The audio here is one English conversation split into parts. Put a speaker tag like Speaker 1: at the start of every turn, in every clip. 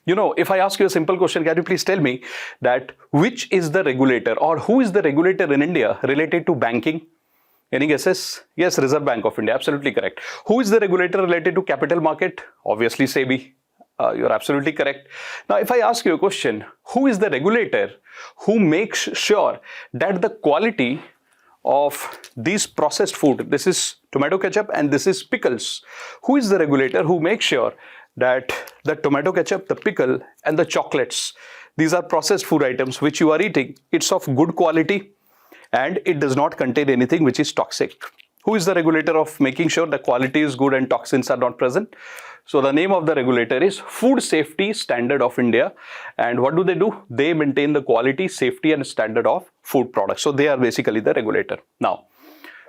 Speaker 1: If I ask you a simple question, can you please tell me that which is the regulator or who is the regulator in India related to banking? Any guesses? Yes, Reserve Bank of India, absolutely correct. Who is the regulator related to capital market? Obviously SEBI. You're absolutely correct. Now, if I ask you a question, who is the regulator who makes sure that the quality of these processed food, this is tomato ketchup and this is pickles, who is the regulator who makes sure that the tomato ketchup, the pickle and the chocolates, these are processed food items which you are eating, it's of good quality and it does not contain anything which is toxic? Who is the regulator of making sure the quality is good and toxins are not present? So the name of the regulator is Food Safety Standard of India. And what do? They maintain the quality, safety and standard of food products. So they are basically the regulator. Now,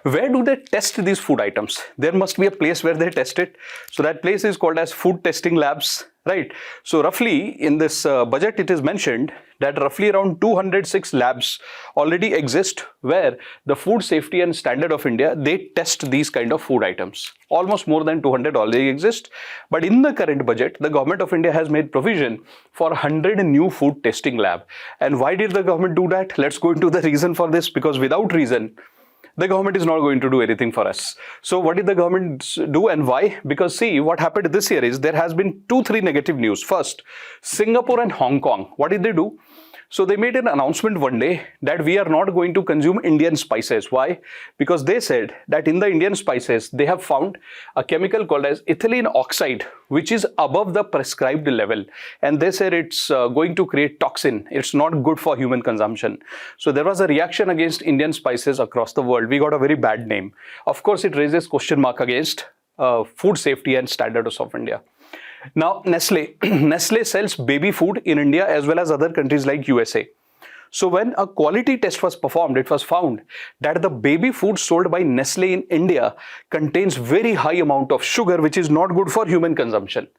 Speaker 1: where do they test these food items? There must be a place where they test it. So that place is called as food testing labs, right? So roughly in this budget, it is mentioned that roughly around 206 labs already exist where the Food Safety and Standard of India, they test these kind of food items. Almost more than 200 already exist. But in the current budget, the government of India has made provision for 100 new food testing lab. And why did the government do that? Let's go into the reason for this, because without reason, the government is not going to do anything for us. So what did the government do and why? Because see, what happened this year is there has been 2-3 negative news. First, Singapore and Hong Kong. What did they do? So they made an announcement one day that we are not going to consume Indian spices. Why? Because they said that in the Indian spices, they have found a chemical called as ethylene oxide, which is above the prescribed level. And they said it's going to create toxin. It's not good for human consumption. So there was a reaction against Indian spices across the world. We got a very bad name. Of course, it raises question mark against food safety and standards of India. Now, Nestle. Nestle sells baby food in India as well as other countries like USA. So when a quality test was performed, it was found that the baby food sold by Nestle in India contains very high amount of sugar, which is not good for human consumption.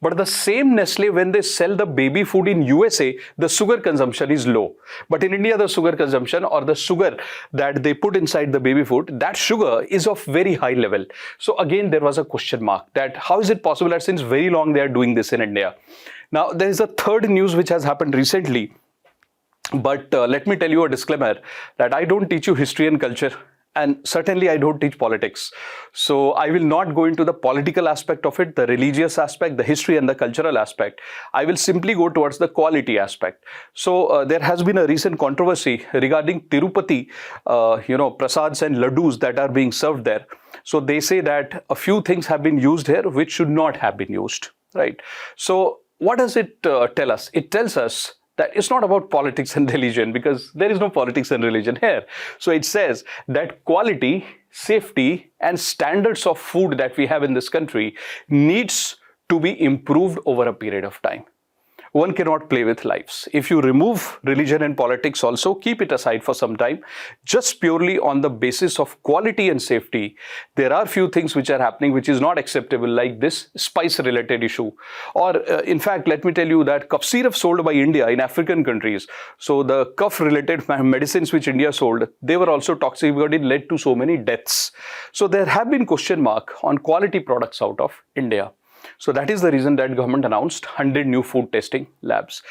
Speaker 1: But the same Nestle, when they sell the baby food in USA, the sugar consumption is low. But in India, the sugar consumption or the sugar that they put inside the baby food, that sugar is of very high level. So again, there was a question mark that how is it possible that since very long they are doing this in India? Now, there is a third news which has happened recently. But let me tell you a disclaimer that I don't teach you history and culture. And certainly I don't teach politics. So I will not go into the political aspect of it, the religious aspect, the history and the cultural aspect. I will simply go towards the quality aspect. So there has been a recent controversy regarding Tirupati, prasads and laddus that are being served there. So they say that a few things have been used here which should not have been used, right? So what does it tell us? It tells us that it's not about politics and religion, because there is no politics and religion here. So it says that quality, safety and standards of food that we have in this country needs to be improved over a period of time. One cannot play with lives. If you remove religion and politics also, keep it aside for some time, just purely on the basis of quality and safety, there are few things which are happening which is not acceptable, like this spice related issue. Or in fact, let me tell you that cough syrup sold by India in African countries, so the cough related medicines which India sold, they were also toxic because it led to so many deaths. So there have been question mark on quality products out of India. So that is the reason that government announced 100 new food testing labs.